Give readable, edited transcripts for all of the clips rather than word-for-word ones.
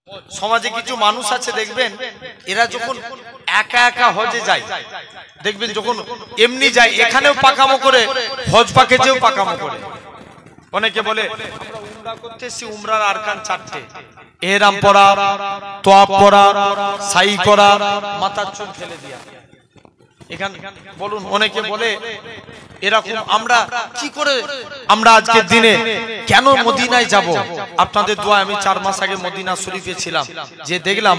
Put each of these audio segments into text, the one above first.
সমাজে কিছু মানুষ আছে দেখবেন, এরা যখন একা একা হজে যায়, দেখবেন যখন এমনি যায় এখানেও পাকামো করে, হজ পাকেতেও পাকামো করে। অনেকে বলে আমরা উমরা করতে এসেছি, উমরার আরকান 4টে, ইহরাম পরা, তোয়াফ করা, সাই করা, মাথার চুল ফেলে দিয়া। এখানে বলুন, অনেকে বলে এরকম আমরা কি করে, আমরা আজকের দিনে কেন মদিনায় যাব? আপনাদের দোয়া, আমি 4 মাস আগে মদিনা শরীফে ছিলাম, যে দেখলাম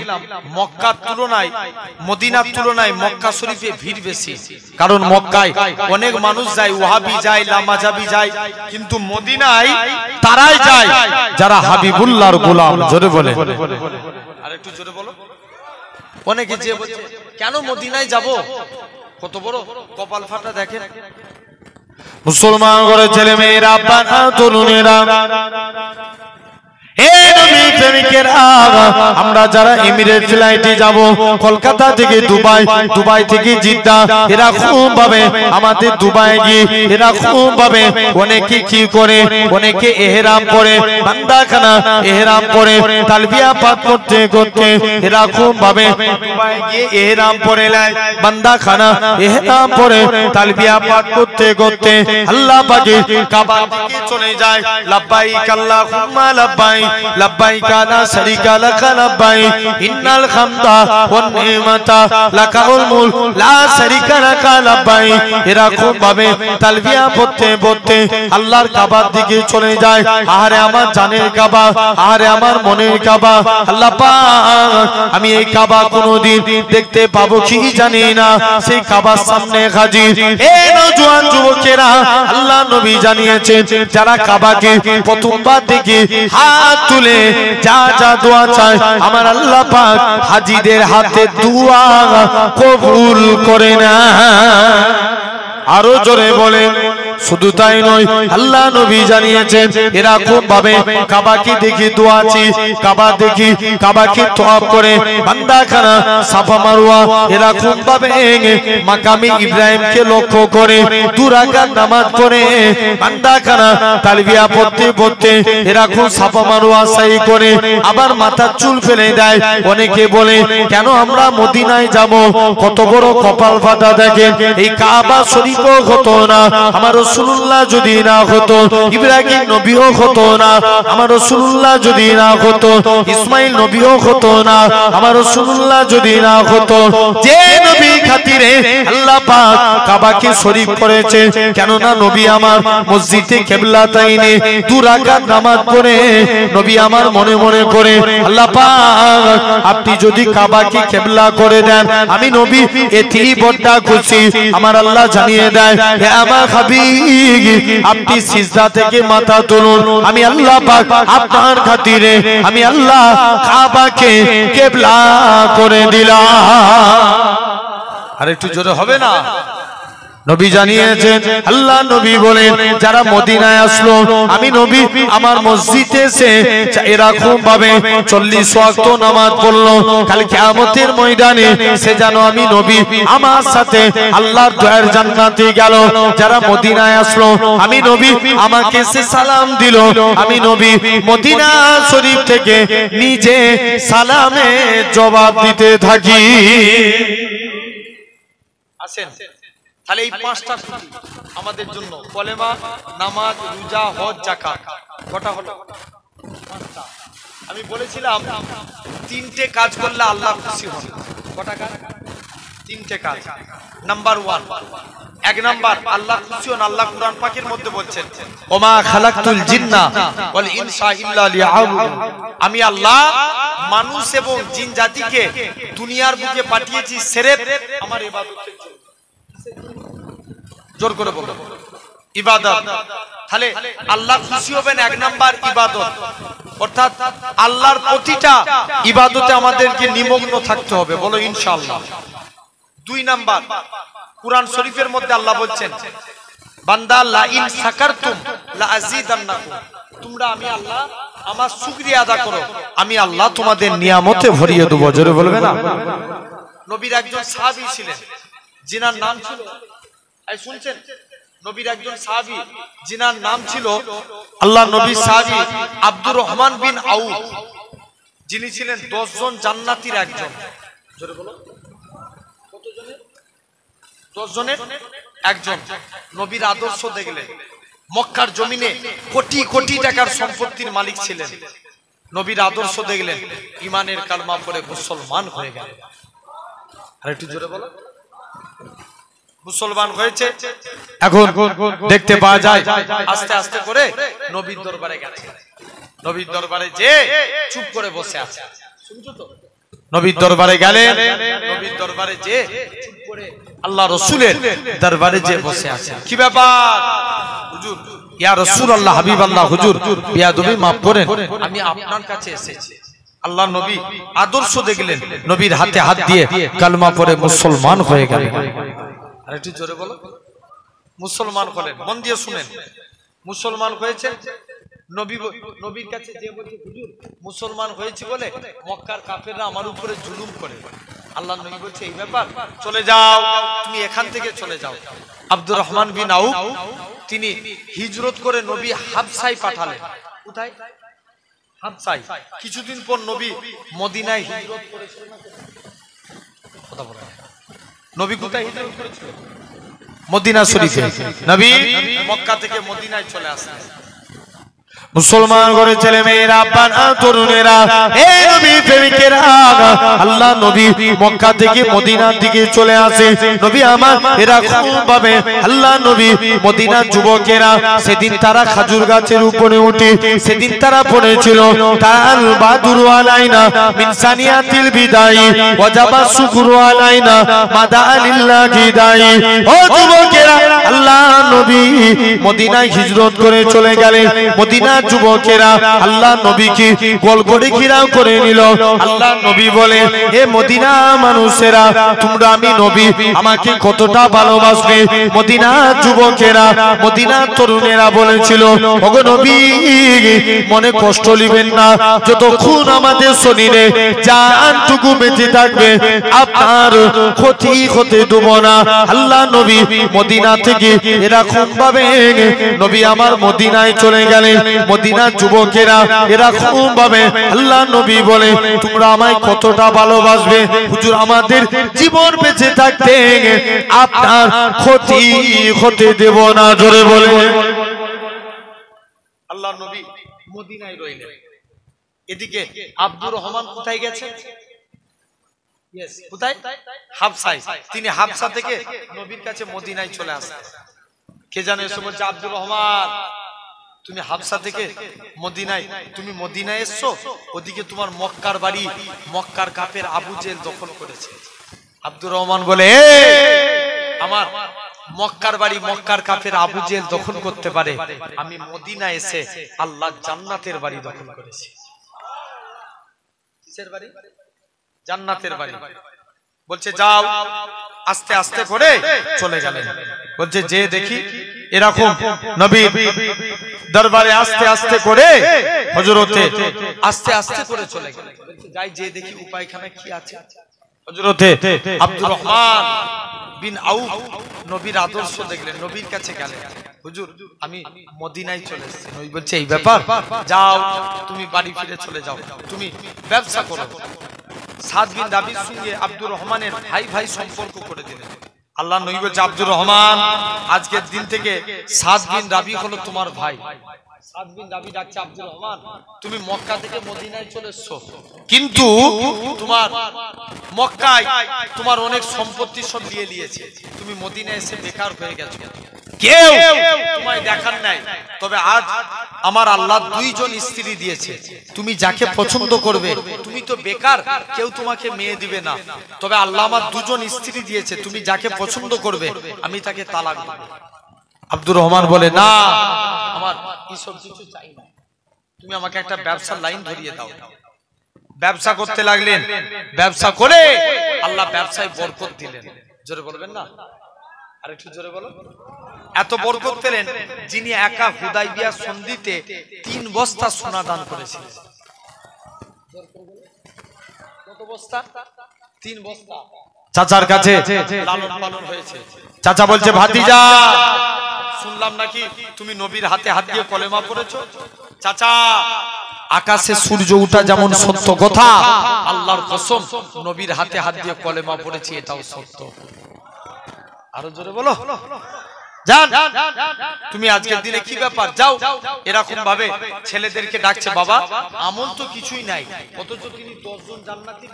মক্কার তুলনায়, মদিনার তুলনায় মক্কা শরীফে ভিড় বেশি। কারণ মক্কায় অনেক মানুষ যায়, ওয়াহাবি যায়, লামাজাবি যায়, কিন্তু মদিনায় তারাই যায় যারা হাবিবুল্লাহর গোলাম। জোরে বলে, আর একটু জোরে বলো। অনেকে যে বলছে কেন মদিনায় যাব, কত বড় কপাল ফাটা দেখেন। মুসলমান ঘরের ছেলে মেয়েরা, বাবা তরুণেরা, আমরা যারা এমিরেট ফ্লাইটে যাব, কলকাতা থেকে দুবাই, দুবাই থেকে জিদ্দা, এরকম ভাবে আমাদের দুবাই গিয়ে এরকম ভাবে অনেকে কি করে, অনেকে এহরাম পরে, বান্দাখানা এহরাম পরে তালবিয়া পাঠ করতে করতে এরকম ভাবে দুবাই গিয়ে এহরাম পরে নেয়, বান্দাখানা এহরাম পরে তালবিয়া পাঠ করতে করতে আল্লাহ পাকের কাবা দিকে চলে যায়। লাব্বাইক আল্লাহুম্মা লাব্বাইক, লাব্বাইক লা শারীকা লাক লাব্বাইক, ইন্নাল হামদা ওয়ান নি'মাতা লাকাল মুলক লা শারীকা লাক লাব্বাইক। এরকম ভাবে তালবিয়া পড়তে পড়তে আল্লাহর কাবার দিকে চলে যায়। আরে আমার জানের কাবা, আরে আমার মনের কাবা। আল্লাহ পাক, আমি এই কাবা কোনদিন দেখতে পাবো কি জানি না, সেই কাবার সামনে হাজির। এ নওজোয়ান যুবকেরা, আল্লাহ নবী জানিয়েছেন যারা কাবাকে প্রথমবার দেখে হাত তুলে যা যা দোয়া চায়, আমার আল্লাহ পাক হাজীদের হাতে দোয়া কবুল করে না। আরো জোরে বলেন। শুধু তাই নয়, আল্লাহ নবী জানিয়েছেন এরকম ভাবে কাবাকে দেখি দোয়াচি, কাবা দেখি, কাবাকে তোয়াফ করে বান্দাখানা সাফা মারওয়া এরকম ভাবে মাকামে ইব্রাহিমকে লক্ষ্য করে 2 রাকাত নামাজ পড়ে বান্দাখানা তালবিয়া পড়তে পড়তে এরকম সাফা মারওয়া সাই করে আবার মাথার চুল ফেলে দেয়। অনেকে বলে কেন আমরা মদিনায় যাব? কত বড় কপাল ফাটা দেখেন। এই কাবা শরীফও হতো না আমার রাসূলুল্লাহ যদি না হতো, ইব্রাহিম নবীও হতো না আমার রাসূলুল্লাহ যদি না হতো, ইসমাইল নবীও হতো না আমার রাসূলুল্লাহ যদি না হতো। যে নবী খাতিরে আল্লাহ পাক কাবাকে শরীফ করেছে, কেন না নবী আমার মসজিদে কিবলাতাইনে 2 রাকাত নামাজ পড়ে নবী আমার মনে মনে করে আল্লাহ পাক আপনি যদি কাবাকে কিবলা করে দেন, আমি নবী এতেই বড় খুশি। আমার আল্লাহ জানিয়ে দেয়, হে আমার হাবিব, আপনি সিজদা থেকে মাথা তুলুন, আমি আল্লাহ পাক আপনার খাতিরে আমি আল্লাহ কাবাকে কিবলা করে দিলাম। আর একটু জোরে হবে না? নবী জানিয়েছেন, আল্লাহ নবী বলেন যারা মদিনায় আসলো, আমি নবী আমার মসজিদে এসে এরকম ভাবে 40 ওয়াক্ত নামাজ পড়লো, কাল কিয়ামতের ময়দানে সে জানো আমি নবী আমার সাথে আল্লাহর দয়ার জান্নাতে গেল। যারা মদিনায় আসলো, আমি নবী আমাকে সে সালাম দিল, আমি নবী মদিনা শরীফ থেকে নিজে সালামে জবাব দিতে থাকি। আসেন, তাহলে এই 5টা খুঁটি আমাদের জন্য, কলেমা, নামাজ, রোজা, হজ, যাকাত। কটা হলো? 5টা। আমি বলেছিলাম 3টে কাজ করলে আল্লাহ খুশি হন। কটা কাজ? 3টে কাজ। নাম্বার 1, 1 নাম্বার আল্লাহ খুশি হন। আল্লাহ কুরআন পাকের মধ্যে বলছেন, ওমা খালাকতুল জিন্না ওয়াল ইনসা ইল্লা লিয়াবুদুন। আমি আল্লাহ মানুষ এবং জিন জাতিকে দুনিয়ার বুকে পাঠিয়েছি সির্ফ আমার ইবাদতের জন্য। জোর করে বলো, ইবাদত। তাহলে আল্লাহ খুশি হবেন 1 নাম্বার ইবাদত, অর্থাৎ আল্লাহর প্রতিটা ইবাদতে আমাদেরকে নিমগ্ন থাকতে হবে। বলো ইনশাআল্লাহ। 2 নাম্বার কুরআন শরীফের মধ্যে আল্লাহ বলছেন, বান্দা লা ইন শাকারতুম লা আযীদান্নাকুম, তোমরা আমি আল্লাহ আমার শুকরিয়া আদা করো, আমি আল্লাহ তোমাদের নিয়ামতে ভরিয়ে দেব। জোরে বলবে না? নবীর একজন সাহাবী ছিলেন, যিনার নাম ছিল, শুনছেন, নবীর একজন সাহাবী যিনার নাম ছিল আল্লাহ নবী সাহাবী আব্দুর রহমান বিন আউফ। যিনি ছিলেন 10 জন জান্নাতীর একজন। জোরে বলো, কত জনের? 10 জনের একজন। নবীর আদর্শ দেখলেন। মক্কার জমিনে কোটি কোটি টাকার সম্পত্তির মালিক ছিলেন। নবীর আদর্শ দেখলেন, ঈমানের কালমা পড়ে মুসলমান হয়ে গেলেন। আর একটু জোরে বলো, মুসলমান হয়েছে। এখন দেখতে পাওয়া যায় আস্তে আস্তে করে নবীর দরবারে গেছে। নবীর দরবারে যে চুপ করে বসে আছে, শুনছো তো? নবীর দরবারে গেলেন, নবীর দরবারে যে চুপ করে আল্লাহ রাসূলের দরবারে যে বসে আছে। কি ব্যাপার হুজুর? ইয়া রাসূলুল্লাহ, হাবিবাল্লাহ, হুজুর বিয়াদবি মাফ করেন, আমি আপনার কাছে এসেছি। আল্লাহ নবী আদর্শ দেখলেন, নবীর হাতে হাত দিয়ে কালমা পড়ে মুসলমান হয়ে গেলেন। আর একটু জোরে বলো, মুসলমান হলেন। মন দিয়ে শুনেন, মুসলমান হয়েছে। নবীর কাছে যে বলছে, হুজুর মুসলমান হয়েছি বলে মক্কার কাফেররা আমার উপরে জুলুম করে। আল্লাহ নবী বলছে, এই ব্যাপার, চলে যাও, তুমি এখান থেকে চলে যাও। আব্দুর রহমান বিন আউফ তিনি হিজরত করে নবী হাবশায় পাঠালেন। কোথায়? হাবশায়। কিছুদিন পর নবী মদিনায় হিজরত করেছিলেন। কথা বলেন, নবী কোথায় হিজরত করেছিলেন? মদিনা শরীফে। নবী মক্কা থেকে মদিনায় চলে আসলেন। মুসলমান ঘরে ছেলে মেয়েরা, আব্বারা, তরুণেরা, এই নবী প্রেমিকেরা, আল্লাহ নবী মক্কা থেকে মদিনার দিকে চলে আসে। নবী আমার এরকম ভাবে আল্লাহ নবী মদিনার যুবকেরা সেদিন তারা খেজুর গাছের উপরে উঠে সেদিন তারা পড়েছিল, তাল বাদুরু আলাইনা মিন সানিয়াতিল বিদাই ওয়াজাবা শুকরু আলাইনা মাদা লিল্লাহি দাই। ও যুবকেরা, আল্লাহ নবী মদিনায় হিজরত করে চলে গেলেন। মদিনা যুবকেরা আল্লাহ নবীকে গোল করে ঘেরাও করে নিল। আল্লাহ নবী বলে, হে মদিনা মানুষেরা, তোমরা আমি নবী আমাকে কতটা ভালোবাসবে? মদিনা যুবকেরা, মদিনা তরুণেরা বলেছিল, ওগো নবী মনে কষ্ট নেবেন না, যতক্ষণ আমাদের শরীরে জানটুকু বেঁচে থাকবে আপনার ক্ষতি হতে দেব না। আল্লাহ নবী মদিনা থেকে এরকম ভাবে নবী আমার মদিনায় চলে গেলেন। মদিনা যুবকেরা এরকম ভাবে আল্লাহ নবী বলে, তোমরা আমায় কতটা ভালোবাসবে? হুজুর আমাদের জীবন বেঁচে থাকতে আপনার ক্ষতি হতে দেব না। জোরে বলে আল্লাহ নবী মদিনায় রইলেন। এদিকে আব্দুর রহমান কোথায় গেছে? কোথায়? হাবশায়। তিনি হাবশা থেকে নবীর কাছে মদিনায় চলে আসেন। কে জানে এসে বলছে, আব্দুর রহমান তুমি হাবশা থেকে মদিনায়, তুমি মদিনায় এসছো, ওদিকে তোমার মক্কার বাড়ি মক্কার কাফের আবু জেল দখল করেছে। আব্দুর রহমান বলে, আমার মক্কার বাড়ি মক্কার কাফের আবু জেল দখল করতে পারে, আমি মদিনায় এসে আল্লাহ জান্নাতের বাড়ি দখল করেছি। কিসের বাড়ি? জান্নাতের বাড়ি। বলছে যাও, আস্তে আস্তে করে চলে গেলেন। বলছে যে দেখি এরকম নবীর দরবারে আস্তে আস্তে করে হযরতে আস্তে আস্তে করে চলে গেলেন। বলছে যাই, যে দেখি উপায়খানা কি আছে। হযরতে আব্দুর রহমান বিন আউফ নবীর আদর্শ দেখলেন, নবীর কাছে গেলেন, হুজুর আমি মদিনায় চলে এসেছি। নবী বলছে, এই ব্যাপার, যাও তুমি বাড়ি ফিরে চলে যাও, তুমি ব্যবসা করো। সাদ বিন রাবির সঙ্গে আব্দুর রহমানের ভাই ভাই সম্পর্ক করে দিলেন। আল্লাহ নবী বলছে, আব্দুর রহমান আজকের দিন থেকে সাদ বিন রাবি হলো তোমার ভাই। সাদ বিন রাবি ডাকছে, আব্দুর রহমান তুমি মক্কা থেকে মদিনায় চলে এসছো, কিন্তু তোমার মক্কায় তোমার অনেক সম্পত্তি সব নিয়ে নিয়েছে, তুমি মদিনায় এসে বেকার হয়ে গেছো, কেউ তোমায় দেখার নাই। তবে আজ আমার আল্লাহ দুইজন স্ত্রী দিয়েছে, তুমি যাকে পছন্দ করবে, তুমি তো বেকার, কেউ তোমাকে মেয়ে দিবে না, তবে আল্লাহ আমার দুজন স্ত্রী দিয়েছে, তুমি যাকে পছন্দ করবে আমি তাকে তালাক দেব। আব্দুর রহমান বলে, না আমার এইসব কিছু চাই না, তুমি আমাকে একটা ব্যবসার লাইন ধরিয়ে দাও। ব্যবসা করতে লাগলেন, ব্যবসা করে আল্লাহ ব্যবসায় বরকত দিলেন। জোরে বলবেন না, আরেকটু জোরে বলো। এত বরকত পেলেন, যিনি একা হুদাইবিয়া সন্ধিতে 3 বস্তা সোনা দান করেছিলেন। কত বস্তা? 3 বস্তা। চাচার কাছে লালন পালন হয়েছে। চাচা বলছে, ভাতিজা শুনলাম নাকি তুমি নবীর হাতে হাত দিয়ে কলেমা পড়েছো। চাচা আকাশে সূর্য ওঠা যেমন সত্য কথা, আল্লাহর কসম নবীর হাতে হাত দিয়ে কলেমা পড়েছি এটাও সত্য। আরো জোরে বলো। জান তুমি আজকের দিনে কি ব্যাপার, যাও এরকম ভাবে ছেলেদেরকে ডাকছে, বাবা আমল তো কিছুই নাই, অথচ তিনি 10 জন জান্নাতীর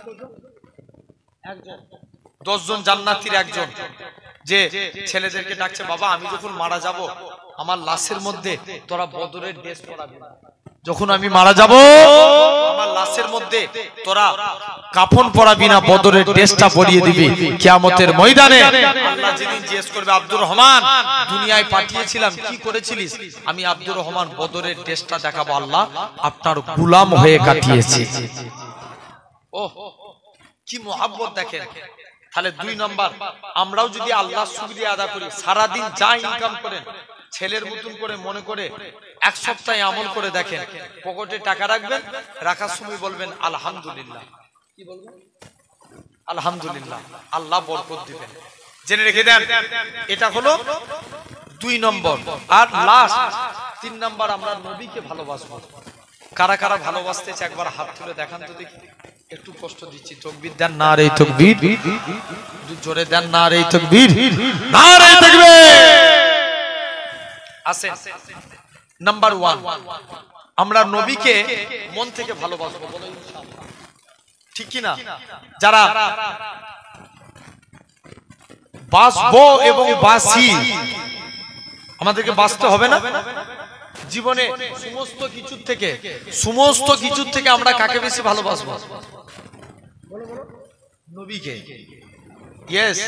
একজন, 10 জন জান্নাতীর একজন, যে ছেলেদেরকে ডাকছে, বাবা আমি যখন মারা যাব আমার লাশের মধ্যে তোরা বদরের ড্রেস পরাবি, যখন আমি মারা যাব আমার লাশের মধ্যে তোরা কাফন পরাবি না, বদরের ড্রেসটা পরিয়ে দিবি কিয়ামতের ময়দানে। আল্লাহ যেদিন জিজ্ঞেস করবে, আব্দুর রহমান দুনিয়ায় পাঠিয়েছিলাম কি করেছিলিস, আমি আব্দুর রহমান বদরের ড্রেসটা দেখাবো, আল্লাহ আপনার গোলাম হয়ে কাটিয়েছি। ওহ কি মুহাব্বত দেখেন। তাহলে 2 নাম্বার, আমরাও যদি আল্লাহর শুকরিয়া আদা করি, সারা দিন যা ইনকাম করেন ছেলের মতন করে মনে করে 1 সপ্তাহ আমল করে দেখেন, পকেটে টাকা রাখবেন, রাখার সময় বলবেন আলহামদুলিল্লাহ। কি বলবেন? আলহামদুলিল্লাহ, আল্লাহ বরকত দিবেন। জেনে রেখে দেন, এটা হলো 2 নম্বর। আর লাস্ট 3 নাম্বার, আমরা নবীকে ভালোবাসবো। কারা কারা ভালোবাসতে চায় একবার হাত তুলে দেখান তো দেখি। একটু কষ্ট দিচ্ছি, তাকবীর দেন, নারে তাকবীর, জোরে দেন নারে তাকবীর, নারে তাকবীর। আসেন নাম্বার 1, আমরা নবীকে মন থেকে ভালোবাসবো, বলো ইনশাআল্লাহ, ঠিক কি না? যারা বাসবো এবং বাসি, আমাদেরকে বাঁচতে হবে না জীবনে, সমস্ত কিছুর থেকে আমরা কাকে বেশি ভালোবাসবো? নবীকে। ইয়েস,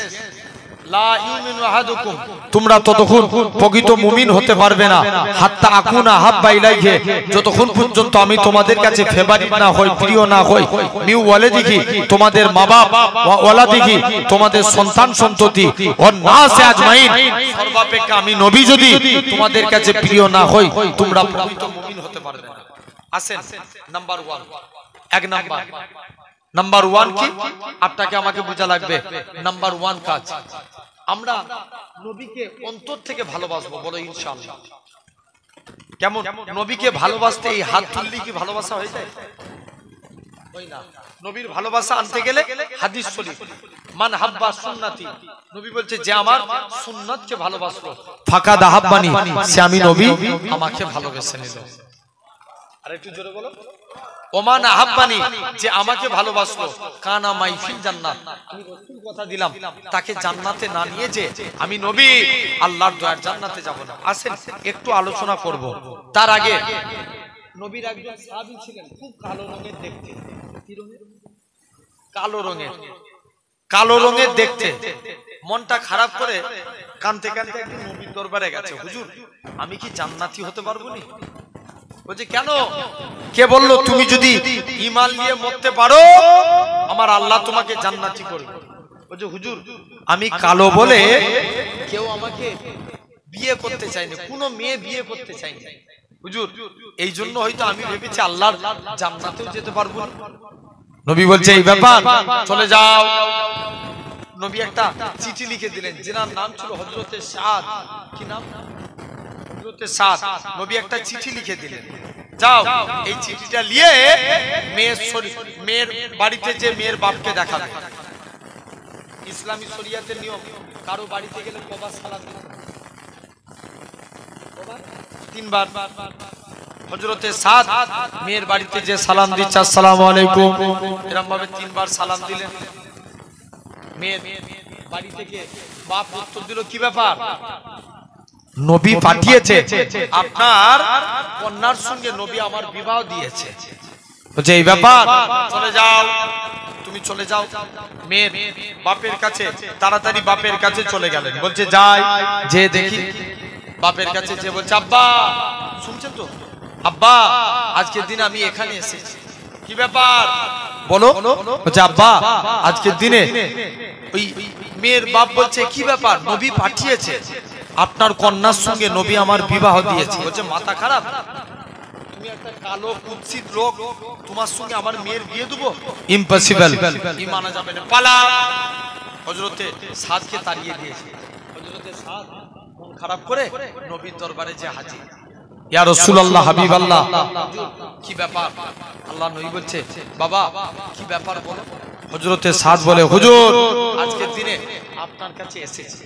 লা ইউমিনু আহাদুকুম, তোমরা ততক্ষণ প্রকৃত মুমিন হতে পারবে না হাত্তা আকুনা হাব্বা ইলাইহি, যতক্ষণ পর্যন্ত আমি তোমাদের কাছে ফেভারিট না হই, প্রিয় না হই, মিউ ওয়ালাদিহি, তোমাদের মা-বাপ, ওয়া ওয়ালাদিহি, তোমাদের সন্তান সন্ততি, ও নাস আজমাইন, সর্বাপেক্ষা আমি নবী যদি তোমাদের কাছে প্রিয় না হই, তোমরা প্রকৃত মুমিন হতে পারবে না। আসেন নাম্বার 1, 1 নাম্বার। নাম্বার 1 কি আপনাকে আমাকে বোঝা লাগবে। নাম্বার 1 কাজ, আমরা নবীকে অন্তর থেকে ভালোবাসবো, বলো ইনশাআল্লাহ। কেমন? নবীকে ভালোবাসতে এই হাত তুললে কি ভালোবাসা হয়ে যায়? হয় না। নবীর ভালোবাসা আনতে গেলে হাদিস শরীফ, মান হাব্বা সুন্নতি, নবী বলছে যে আমার সুন্নাতকে ভালোবাসলো, ফাকাদ আহাব্বানি, সে আমি নবী আমাকে ভালোবেসে নিল। আরেকটু জোরে বলো, ওমান আহাব্বানি, যে আমাকে ভালোবাসলো, কানা মাই ফিল জান্নাত, আমি রাসূল কথা দিলাম তাকে জান্নাতে না নিয়ে যে আমি নবী আল্লাহর দয়ার জান্নাতে যাব না। আসেন একটু আলোচনা করব। তার আগে নবীর একজন সাহাবী ছিলেন, খুব কালো রঙের দেখতে। কি রঙের? কালো রঙের। কালো রঙের দেখতে। মনটা খারাপ করে কাঁদতে কাঁদতে একদিন নবীর দরবারে গেছে, হুজুর আমি কি জান্নাতি হতে পারবো না? বলছে কেন? কে বললো তুমি যদি ঈমান নিয়ে মরতে পারো আমার আল্লাহ তোমাকে জান্নাতি করবে। বলছে হুজুর আমি কালো বলে কেউ আমাকে বিয়ে করতে চায়নি, কোনো মেয়ে বিয়ে করতে চায়নি হুজুর, এই জন্য হয়তো আমি ভেবেছি আল্লাহর জান্নাতেও যেতে পারবো না। নবী বলছে এই ব্যাপার, চলে যাও। নবী একটা চিঠি লিখে দিলেন, যেনার নাম ছিল হযরতে সাদ। কি নাম? হযরতে সাদ। নবী একটা চিঠি লিখে দিলেন, যাও এই চিঠিটা নিয়ে মেয়ের বাড়িতে যে মেয়ের বাপকে দেখাবে। ইসলামী শরিয়াতের নিয়ম, কারো বাড়িতে গেলে কবার সালাম দিতে? 3 বার। হযরতে সাদ মেয়ের বাড়িতে যে সালাম দিচ্ছে আসসালামু আলাইকুম, এরকম ভাবে 3 বার সালাম দিলেন। মেয়ের বাড়ি থেকে বাপ উত্তর দিল, কি ব্যাপার? নবী পাঠিয়েছে, আপনার কন্যার সঙ্গে নবী আমার বিবাহ দিয়েছে। বলছে এই ব্যাপার, চলে যাও, তুমি চলে যাও মেয়ের বাপের কাছে। তাড়াতাড়ি বাপের কাছে চলে গেলেন। বলছে যাই, যে দেখি বাপের কাছে যে বলছে আব্বা, শুনছেন তো আব্বা আজকের দিন আমি এখানে এসেছি, কি ব্যাপার বলো? বলছে আব্বা আজকের দিনে ওই মেয়ের বাপ বলছে কি ব্যাপার? নবী পাঠিয়েছে, আপনার কন্যার সঙ্গে নবী আমার বিবাহ দিয়েছে। বলছে মাথা খারাপ, তুমি একটা কালো কুৎসিত লোক, তোমার সঙ্গে আমার মেয়ের বিয়ে দেবো? ইম্পসিবল, ই মানা যাবে না, পালা। হযরতে সাদকে তাড়িয়ে দিয়েছে। হযরতে সাদ মন খারাপ করে নবীর দরবারে যে হাজির। ইয়া রাসূলুল্লাহ হাবিবাল্লাহ কি ব্যাপার আল্লাহ নবী বলছে বাবা কি ব্যাপার বলো হযরতে সাদ বলে হুজুর আজকের দিনে আপনার কাছে এসেছি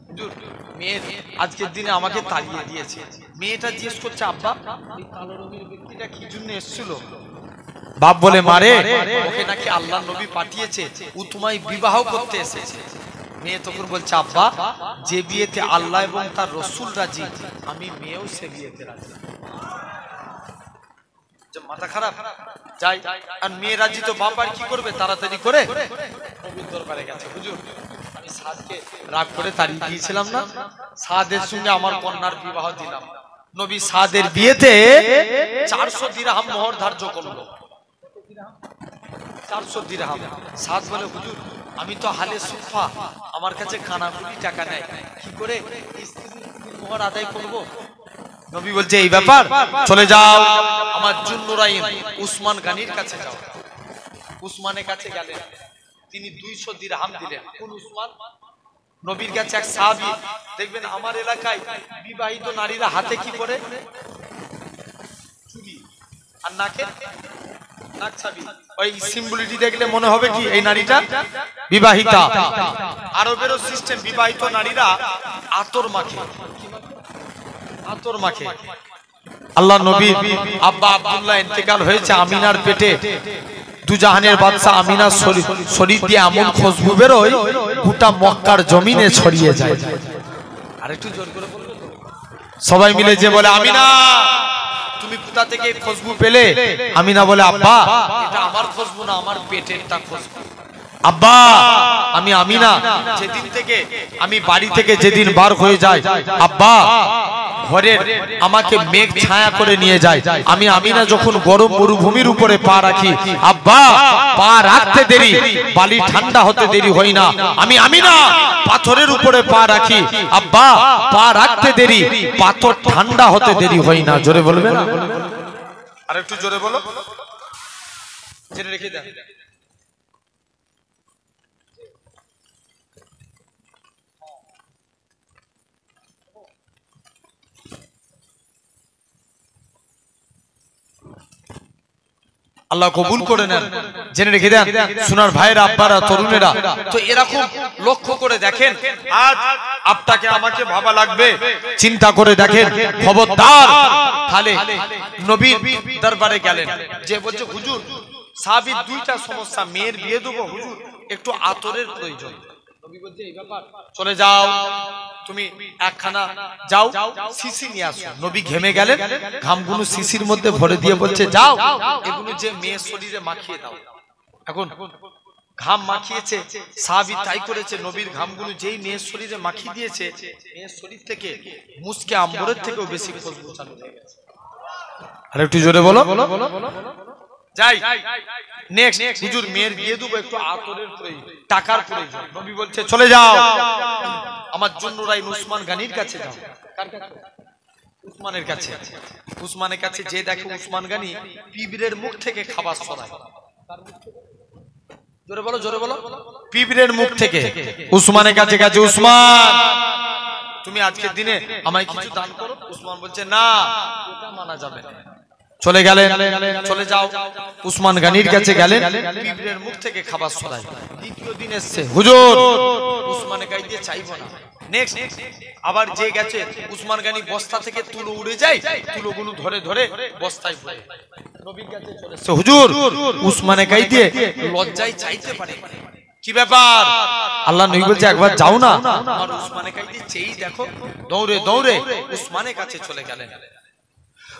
হুজুর মেয়ে আজকের দিনে আমাকে তাড়িয়ে দিয়েছে মেয়েটা জিজ্ঞেস করছে আব্বা এই কালো রঙের ব্যক্তিটা কি জন্য এসেছিল বাপ বলে মারে ওকে নাকি আল্লাহর নবী পাঠিয়েছে ও তোমায় বিবাহ করতে এসেছে মেয়ে তখন বলছে আব্বা যে বিয়েতে আল্লাহ এবং তার রাসূল রাজি আমি মেয়েও সে বিয়েতে রাজি যে মাথা খারাপ যাই আর মেয়ে রাজি তো বাপ আর কি করবে তাড়াতাড়ি করে নবীর দরবারে গেছে হুজুর আমি সাদকে রাগ করে তাড়িয়ে দিয়েছিলাম না সাদের সঙ্গে আমার কন্যার বিবাহ দিলাম নবী সাদের বিয়েতে 400 দিরহাম মোহর ধার্য করলো 400 দিরহাম সাদ বলে হুজুর আমি তো হালে সুফা আমার কাছে কানাকুড়ি টাকা নেই কি করে স্ত্রীর মোহর আদায় করব নবী বলছে এই ব্যাপার চলে যাও আমার জুন্নুরাইন উসমান গানির কাছে যাও উসমানের কাছে গেলেন তিনি 200 দিরহাম দিলেন কোন উসমান নবীর কাছে এক সাহাবী দেখবেন আমার এলাকায় বিবাহিত নারীরা হাতে কি করে চুড়ি আর নাকে নাক ছাবি ওই সিম্বলিটি দেখলে মনে হবে কি এই নারীটা বিবাহিতা আরবেরও সিস্টেম বিবাহিত নারীরা আতর মাখে আতর মাখে আল্লাহ নবী আব্বা আব্দুল্লাহ ইন্তেকাল হয়েছে আমিনার পেটে দুজাহানের বাদশা আমিনার শরীর দিয়ে এমন খুশবু বেরোয় গোটা মক্কার জমিনে ছড়িয়ে যায় আরেকটু জোর করে বলবো সবাই মিলে যে বলে আমিনা তুমি কোথা থেকে খুশবু পেলে আমিনা বলে আব্বা এটা আমার খুশবু না আমার পেটেরটা খুশবু আব্বা আমি আমিনা যেদিন থেকে আমি বাড়ি থেকে যেদিন বার হয়ে যাই আব্বা ঘরের আমাকে মেঘ ছায়া করে নিয়ে যায় আমি আমিনা যখন গরম মরুভূমির উপরে পা রাখি আব্বা পা রাখতে দেরি বালি ঠান্ডা হতে দেরি হয় না আমি আমিনা পাথরের উপরে পা রাখি আব্বা পা রাখতে দেরি পাথর ঠান্ডা হতে দেরি হয় না জোরে বলবেন আরেকটু জোরে বলো জেনে রেখে দেন আল্লাহ কবুল করে নেন জেনে রেখে দেন সোনার ভাইরা আব্বারা তরুণেরা তো এরকম লক্ষ্য করে দেখেন আজ আপনাকে আমাকে ভাবা লাগবে চিন্তা করে দেখেন খবরদার তাহলে নবীর দরবারে গেলেন যে বলছে হুজুর সাহাবীর দুইটা সমস্যা মেয়ের বিয়ে দেবো হুজুর একটু আতরের প্রয়োজন নবী বলছে এই ব্যাপার চলে যাও তুমি একখানা যাও শিশি নিয়ে আসো নবী ঘেমে গেলেন ঘামগুলো শিশির মধ্যে ভরে দিয়ে বলছে যাও এগুলো যে মেয়ের শরীরে মাখিয়ে দাও এখন ঘাম মাখিয়েছে সাহাবী তাই করেছে নবীর ঘামগুলো যেই মেয়ের শরীরে মাখিয়ে দিয়েছে মেয়ের শরীর থেকে মুসকে আম্বরের থেকেও বেশি খুশবু চালু হয়ে গেছে আর একটু জোরে বলো যাই নেক্সট হুজুর মেয়ের বিয়ে দেবো একটু আতরের প্রয়োজন টাকার প্রয়োজন নবী বলছে চলে যাও আমার জুন্নুরাইন উসমান গানির কাছে যাও কার কাছে উসমানের কাছে উসমানের কাছে যে দেখো উসমান গানি পিবরের মুখ থেকে খাবার সরায় জোরে বলো পিবরের মুখ থেকে উসমানের কাছে গেছে উসমান তুমি আজকের দিনে আমায় কিছু দান করো উসমান বলছে না এটা মানা যাবে না চলে গেলেন চলে যাও উসমান গানির কাছে গেলেন পিবরের মুখ থেকে খাবার সরায় দ্বিতীয় দিন এসেছে হুজুর উসমানে গাই দিয়ে চাইবো না নেক্সট আবার যে গেছে উসমান গানি বস্তা থেকে তুলো উড়ে যায় তুলোগুলো ধরে ধরে বস্তায় ভরে নবীর কাছে চলে এসেছে হুজুর উসমানে গাই দিয়ে লজ্জায় চাইতে পারে কি ব্যাপার আল্লাহ নবী বলছে একবার যাও না আর উসমানে গাই দিয়ে চেয়ে দেখো দৌড়ে দৌড়ে উসমানের কাছে চলে গেলেন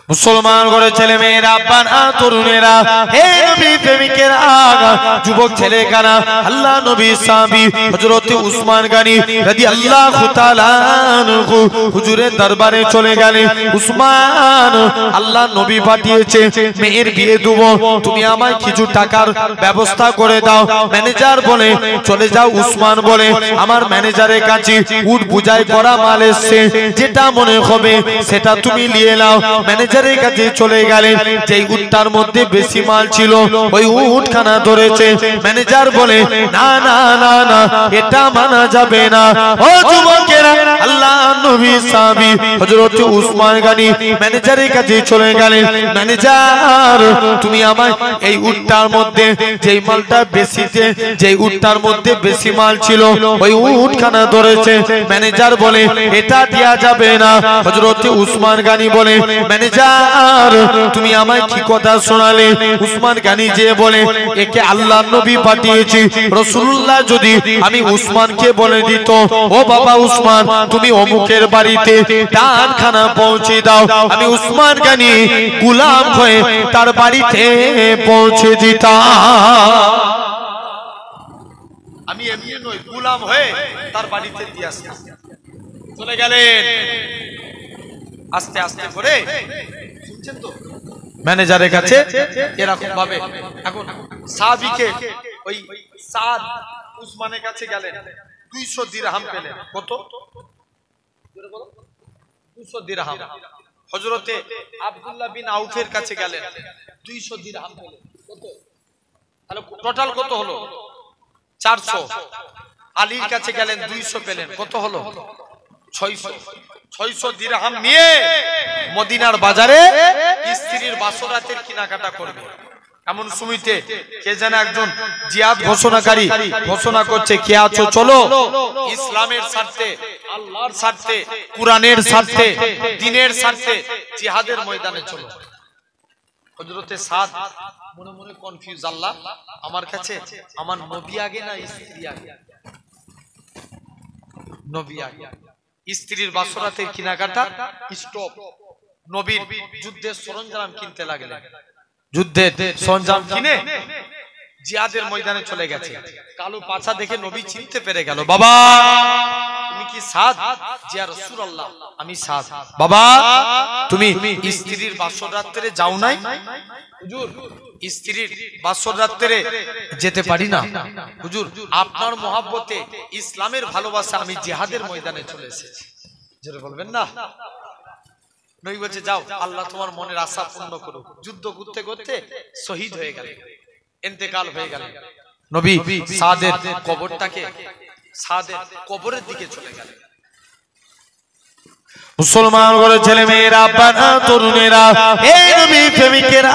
মুসলমান করে ছেলে মেয়েরা আব্বারা তরুণেরা হে নবী প্রেমিকেরা যুবক ছেলেকারা আল্লাহ নবী সাহাবী হযরত উসমান গনি রাদিয়াল্লাহু তাআলা আনহু হুজুরের দরবারে চলে গেলেন উসমান আল্লাহ নবী পাঠিয়েছে মেয়ের বিয়ে দেব তুমি আমায় কিছু টাকার ব্যবস্থা করে দাও ম্যানেজার বলে চলে যাও উসমান বলে আমার ম্যানেজারের কাছে উট বুঝাই করা মাল এসেছে যেটা মনে হবে সেটা তুমি নিয়ে নাও ম্যানেজার ম্যানেজারের কাছে চলে গেলেন। যেই উটটার মধ্যে বেশি মাল ছিল ওই উটখানা ধরেছে। ম্যানেজার বলে না না না না, এটা মানা যাবে না। ও যুবকেরা, আল্লাহ নবী সাহাবী হযরত উসমান গনি ম্যানেজারের কাছে চলে গেলেন। ম্যানেজার, তুমি আমায় এই উটটার মধ্যে যেই মালটা বেশিতে, যেই উটটার মধ্যে বেশি মাল ছিল ওই উটখানা ধরেছে। ম্যানেজার বলে এটা দেয়া যাবে না। হযরত উসমান গনি বলে ম্যানেজার, তুমি আমায় কি কথা শোনালে? উসমান গনি যে বলে একে আল্লাহর নবী পাঠিয়েছি। রাসূলুল্লাহ যদি আমি উসমানকে বলে দিত ও বাবা উসমান, তুমি অমুকের বাড়িতে দানখানা পৌঁছে দাও, আমি উসমান গনি গোলাম হয়ে তার বাড়িতে পৌঁছে দিতাম। আমি এমনি নই, গোলাম হয়ে তার বাড়িতে দিয়ে আসতাম। চলে গেলেন আস্তে আস্তে করে, শুনছেন তো ম্যানেজারের কাছে এরকম ভাবে। এখন সাহাবীকে ওই সাদ উসমানের কাছে গেলেন, 200 দিরহাম পেলেন। কত? 200 দিরহাম। হযরতে আব্দুল্লাহ বিন আউফের কাছে গেলেন, 200 দিরহাম পেলেন। কত? তাহলে টোটাল কত হলো? 400। আলীর কাছে গেলেন, 200 পেলেন। কত হলো? 600। 600 দিরহাম নিয়ে মদিনার বাজারে স্ত্রীর বাসরাতের কেনাকাটা করবে। এমন সুমিতে কে যেন একজন জিহাদ ঘোষণাকারী ঘোষণা করছে, কে আছো চলো ইসলামের স্বার্থে, আল্লাহর স্বার্থে, কুরআনের স্বার্থে, দ্বীনের স্বার্থে জিহাদের ময়দানে চলো। হযরতে সাদ মনে মনে কনফিউজ, আল্লাহ আমার কাছে আমার নবী আগে না স্ত্রী আগে? নবী আগে। স্ত্রীর বাসরাতের কেনাকাটা স্টপ। নবীর যুদ্ধের সরঞ্জাম কিনতে লাগলেন। যুদ্ধের সরঞ্জাম কিনে জিহাদের ময়দানে চলে গেছে। কালো পাছা দেখে নবী চিনতে পেরে গেল, বাবা তুমি কি সাদ? জি ইয়া রাসূলুল্লাহ, আমি সাদ। বাবা তুমি স্ত্রীর বাসরাতে যাও নাই? হুজুর স্ত্রীর বাসরাতে যেতে পারি না হুজুর, আপনার মহব্বতে ইসলামের ভালোবাসা আমি জিহাদের ময়দানে চলে এসেছি। জোরে বলবেন না? নবী বলছে যাও, আল্লাহ তোমার মনের আশা পূর্ণ করুক। যুদ্ধ করতে করতে শহীদ হয়ে গেল, ইন্তেকাল হয়ে গেল। নবী সাদের কবরটাকে, সাদের কবরের দিকে চলে গেলেন। মুসলমান ঘরে ছেলে মেয়েরা, বাবা তরুণেরা, এই নবী প্রেমিকেরা,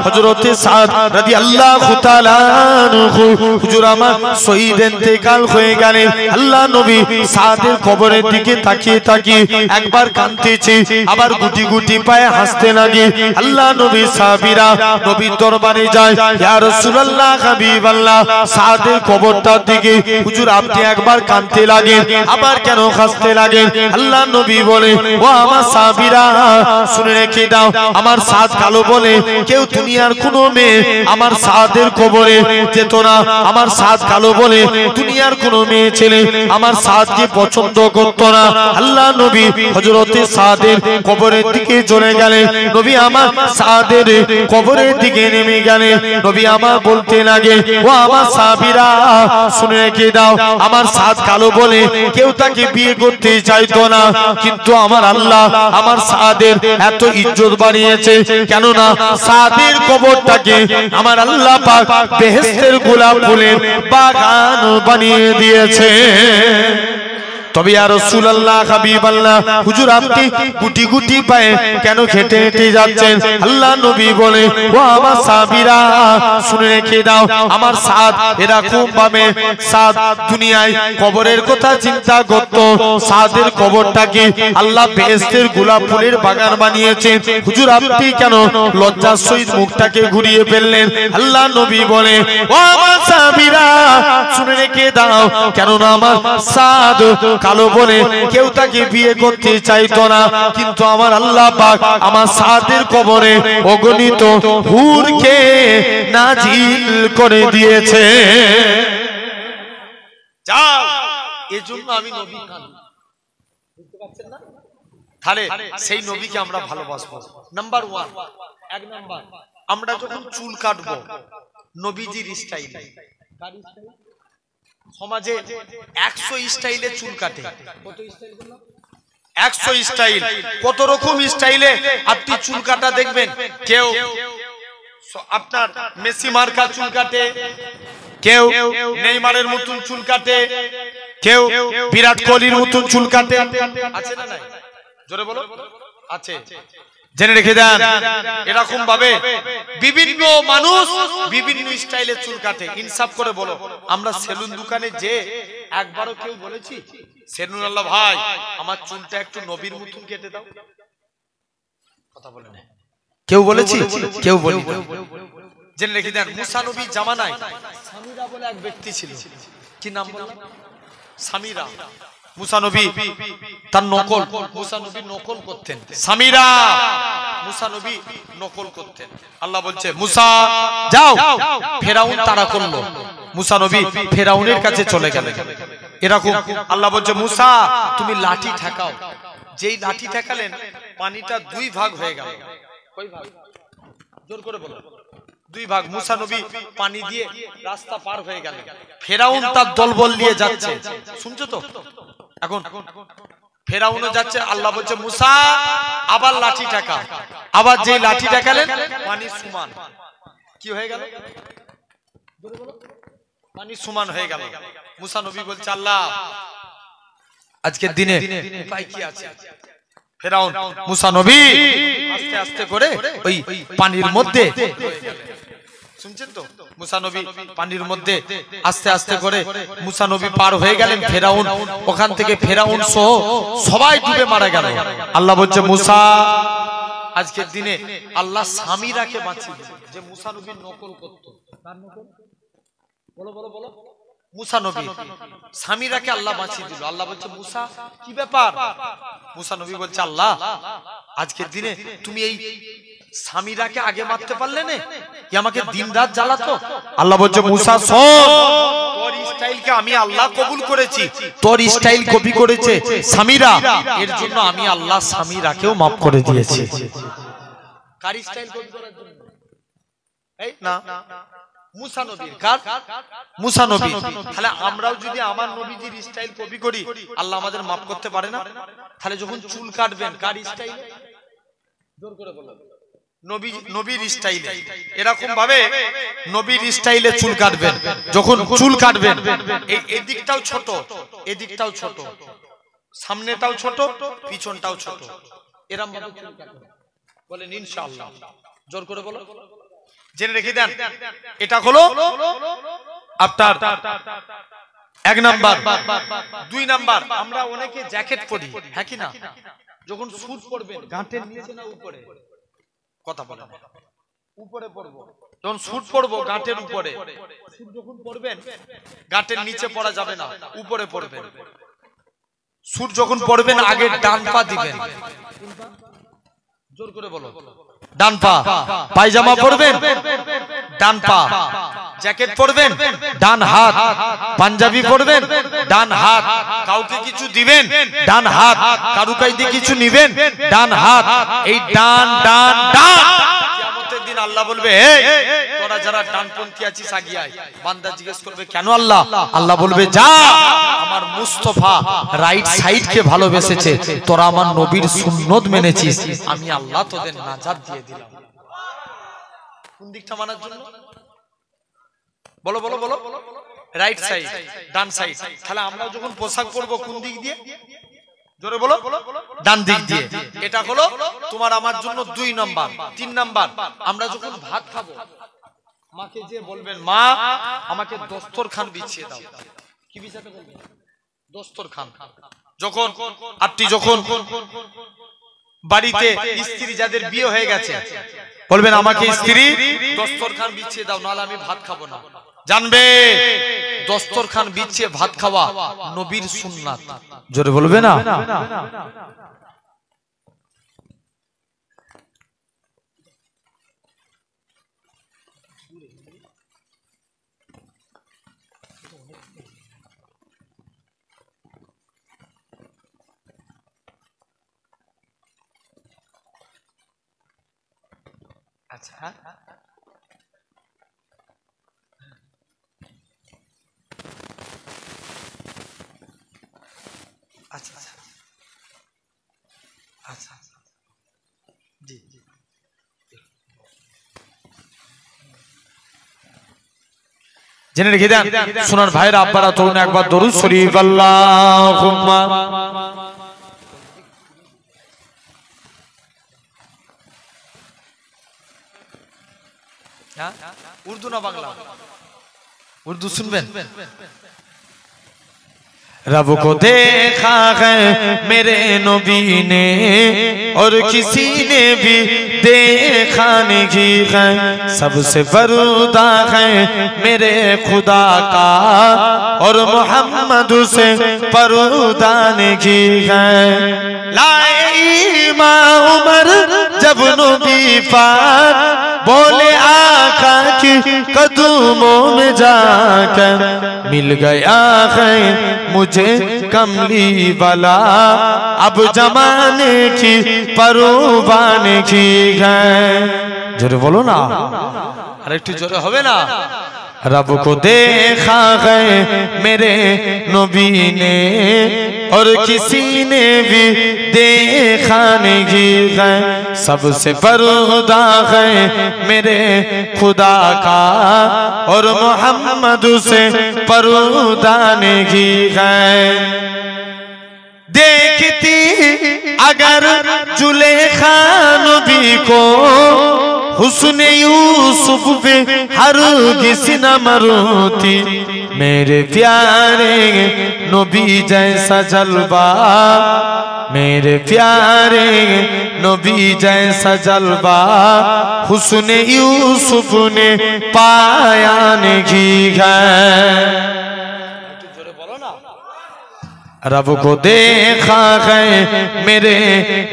হযরত সাদ রাদিয়াল্লাহু তাআলা আনহু হুজুর আমার শহীদ ইন্তেকাল হয়ে গেলেন। আল্লাহ নবী সাদের কবরের দিকে তাকিয়ে তাকিয়ে একবার কাঁদতেছে, আবার গুটি গুটি পায়ে হাসতে লাগে। আল্লাহ নবী সাহাবীরা নবীর দরবারে যায়, ইয়া রাসূলুল্লাহ হাবিবাল্লাহ সাদের কবরটার দিকে হুজুর আপনি একবার কাঁদতে লাগেন, আবার কেন হাসতে লাগেন? আল্লাহ নবী বলে ও আমার সাহাবীরা শুনে রেখে দাও, আমার সাদ কালো বলে কেউ দুনিয়ার কোনো মেয়ে আমার সাদের কবরে যেত না। আমার সাদ কালো বলে দুনিয়ার কোনো মেয়ে ছেলে আমার সাদকে পছন্দ করত না। আল্লাহ নবী হযরতে সাদের কবরের দিকে চলে গেলেন। নবী আমার সাদের কবরের দিকে নেমে গেলেন। নবী আমার বলতে লাগে, ও আমার সাহাবীরা শুনে রেখে দাও, আমার সাদ কালো বলে কেউ তাকে বিয়ে করতে চাইতো না, কিন্তু আমার আল্লাহ আমার সাদের এত ইজ্জত বানিয়েছে, কেননা সাদের কবরটাকে আমার আল্লাহ পাক বেহেশতের গোলাপ ফুলের বাগান বানিয়ে দিয়েছে। তবে ইয়া রাসূলুল্লাহ হাবিবাল্লাহ হুজুর আপনি গুটি গুটি পায়ে কেন হেঁটে হেঁটে যাচ্ছেন? আল্লাহ নবী বলে, ও আমার সাহাবীরা শুনে রেখে দাও, আমার সাদ এরকম ভাবে সাদ দুনিয়ায় কবরের কথা চিন্তা করত। সাদের কবরটাকে আল্লাহ বেহেশতের গোলাপ ফুলের বাগান বানিয়েছে। হুজুর আপনি কেন লজ্জার সহিত মুখটাকে ঘুরিয়ে ফেললেন? আল্লাহ নবী বলে, ও আমার সাহাবীরা শুনে রেখে দাও, কেননা আমার সাদ কালো বলে কেউ তাকে বিয়ে করতে চাইতো না, কিন্তু আমার আল্লাহ পাক আমার সাদের কবরে অগণিত হুরকে নাজিল করে দিয়েছে। যাও, এজন্য আমি নবী কাঁদি। বুঝতে পারছেন না? তাহলে সেই নবীকে আমরা ভালোবাসবো। নাম্বার 1, এক নাম্বার, আমরা যখন চুল কাটবো নবীজির স্টাইল। সমাজে 100 স্টাইলে চুল কাটে। কত স্টাইল বললাম? 100 স্টাইল, কত রকম স্টাইলে আপনি চুল কাটা দেখবেন। কেউ আপনার মেসি মার্কা চুল কাটে, কেউ নেইমারের মতন চুল কাটে, কেউ বিরাট কোহলির মতন চুল কাটে। আছে না নাই? জোরে বলো। আছে। জেনে রেখে দেন, এরকম ভাবে বিভিন্ন মানুষ বিভিন্ন স্টাইলে চুল কাটে। ইনসাফ করে বলো, আমরা সেলুন দোকানে যে একবারও কেউ বলেছি সেলুন আল্লাহ ভাই আমার চুলটা একটু নবীর মতন কেটে দাও? কথা বলে না। কেউ বলেছি? কেউ বলি না। জেনে রেখে দেন, মুসা নবীর জামানায় সামিরা বলে এক ব্যক্তি ছিল। কি নাম বললাম? সামিরা। মুসা নবী তার নকল, মুসা নবী নকল করতেন। সামিরা মুসা নবী নকল করতেন। আল্লাহ বলছে মুসা যাও, ফেরাউন তাড়া করলো, মুসা নবী ফেরাউনের কাছে চলে গেলেন। এরকম আল্লাহ বলছে মুসা তুমি লাঠি ঠেকাও। যেই লাঠি ঠেকালেন পানিটা 2 ভাগ হয়ে গেল। কই ভাগ? জোর করে বলো। 2 ভাগ। মুসা নবী পানি দিয়ে রাস্তা পার হয়ে গেলেন। ফেরাউন তার দলবল নিয়ে যাচ্ছে, শুনছো তো? এখন ফেরাউনও যাচ্ছে। আল্লাহ বলছে মুসা আবার লাঠি ঠেকা। আবার যে লাঠি ঠেকালেন পানি সমান। কি হয়ে গেল? পানি সমান হয়ে গেল। মুসা নবী বলছে আল্লাহ আজকের দিনে উপায় কি আছে? ফেরাউন মুসা নবী আস্তে আস্তে করে ওই পানির মধ্যে, শুনছেন তো? মুসা নবী পানির মধ্যে আস্তে আস্তে করে মুসা নবী পার হয়ে গেলেন। ফেরাউন ওখান থেকে ফেরাউন সহ সবাই ডুবে মারা গেল। আল্লাহ বলছে মুসা আজকের দিনে আল্লাহ সামিরাকে বাঁচিয়ে দিল, যে মুসা নবীর নকল করত। তার নকল বলো বলো বলো। মুসা নবী সামিরাকে আল্লাহ বাঁচিয়ে দিল। আল্লাহ বলছে মুসা কি ব্যাপার? মুসা নবী বলছে আল্লাহ আজকের দিনে তুমি এই সামিরাকে আগে মারতে পারলে না, কি আমাকে দিন রাত জ্বালাতো? আল্লাহ বলছে মুসা শোন, তোর স্টাইলকে আমি আল্লাহ কবুল করেছি, তোর স্টাইল কপি করেছে সামিরা, এর জন্য আমি আল্লাহ সামিরাকেও মাফ করে দিয়েছি। কার স্টাইল কপি করার জন্য? এই না মুসা নবীর। কার? মুসা নবী। তাহলে আমরাও যদি আমার নবীজির স্টাইল কপি করি আল্লাহ আমাদের মাফ করতে পারে না? তাহলে যখন চুল কাটবেন কার স্টাইল? জোর করে বলো। নবীর স্টাইলে। এরকম ভাবে নবীর স্টাইলে চুল কাটবেন। যখন চুল কাটবেন এই দিকটাও ছোট, এদিকটাও ছোট, সামনেটাও ছোট, পিছনটাও ছোট, এরকম ভাবে চুল কাটবেন। বলেন ইনশাআল্লাহ। জোর করে বলো। জেনে রেখে দেন, এটা হলো আপনার 1 নাম্বার। 2 নাম্বার, আমরা অনেকে জ্যাকেট পরি, হ্যাঁ কি না? যখন স্যুট পরবেন গাঁটের নিচে না উপরে? কথা বলেন। উপরে পরবো। যখন স্যুট পরবো গাঁটের উপরে। স্যুট যখন পরবেন গাঁটের নিচে পরা যাবে না, উপরে পরবেন। স্যুট যখন পরবেন আগে ডান পা দিবেন। জোর করে বলো। ডান পা। পায়জামা পরবেন ডান পা। জ্যাকেট পরবেন ডান হাত। পাঞ্জাবি পরবেন ডান হাত। কাউকে কিছু দিবেন ডান হাত। কারু কাইতে কিছু নিবেন ডান হাত। এই ডান ডান ডান। কিয়ামতের দিন আল্লাহ বলবে এই তোরা যারা ডানপন্থী আছিস আগিয়ে আয়। বান্দা জিজ্ঞেস করবে কেন আল্লাহ? আল্লাহ বলবে যা, আমার মুস্তাফা রাইট সাইড কে ভালোবেসেছে, তোরা আমার নবীর সুন্নত মেনেছিস, আমি আল্লাহ তোদের নাজাত দিয়ে দিলাম। কোন দিকটা মানার জন্য? বলো বলো বলো। রাইট সাইড, ডান সাইড। তাহলে আমরা যখন পোশাক পরবো কোন দিক দিয়ে? জোরে বলো। ডান দিক দিয়ে। এটা হলো তোমার আমার জন্য 2 নাম্বার। 3 নাম্বার, আমরা যখন ভাত খাবো মাকে যে বলবেন মা আমাকে দস্তরখান বিছিয়ে দাও। কি বিছাতে বলবেন? দস্তরখান। যখন আপনি যখন বাড়িতে স্ত্রী যাদের বিয়ে হয়ে গেছে বলবেন আমাকে স্ত্রী দস্তরখান বিছিয়ে দাও, নাহলে আমি ভাত খাবো না। জানবে দস্তরখান বিছিয়ে ভাত খাওয়া নবীর সুন্নাত। জোরে বলবে না? আচ্ছা আচ্ছা জেনে রেখে দেন সোনার ভাইরা আব্বারা তরুণ একবার দরুদ শরীফ আল্লাহুম্মা उर्दू ना बांग्ला उर्दू सुनबें रब को देखा है मेरे नबी ने और किसी ने भी देखा नहीं है सबसे बरूदा है मेरे खुदा का और मोहम्मद से परूदा नहीं है लाए इमाम उमर जब नबी पाक बोले आका की कदमों में जाकर मिल गया है मुझे कमली वाला अब जमाने की परवाने की है जोरे बोलो ना अरे एक जोरे होवे ना रब को देखा है मेरे नबी ने और किसी ने भी देखा नहीं है सबसे बरूदा है मेरे खुदा का और मोहम्मद से परूदा नहीं है देखती अगर जुलेखा नबी को हुस्न यूसुफ पे हरगिज़ न मरती मेरे प्यारे नबी जैसा जलवा मेरे प्यारे नबी जैसा जलवा हुस्न यूसुफ ने पाया नहीं है रब को देखा है मेरे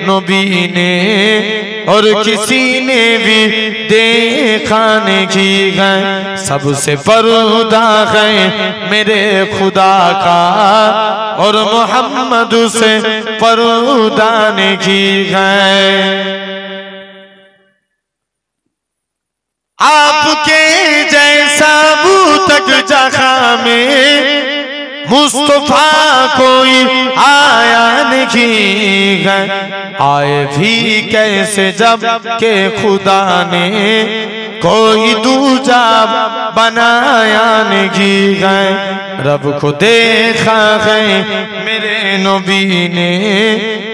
नबी ने और किसी ने भी देखा नहीं है सबसे बरूदा है मेरे खुदा का और मोहम्मद से परूदा नहीं है आपके जैसा बूतक जहाँ में मुस्तफा कोई आया नहीं है आए भी कैसे जब के खुदा ने कोई दूजा बनाया नहीं है रब को देखा है मेरे नबी ने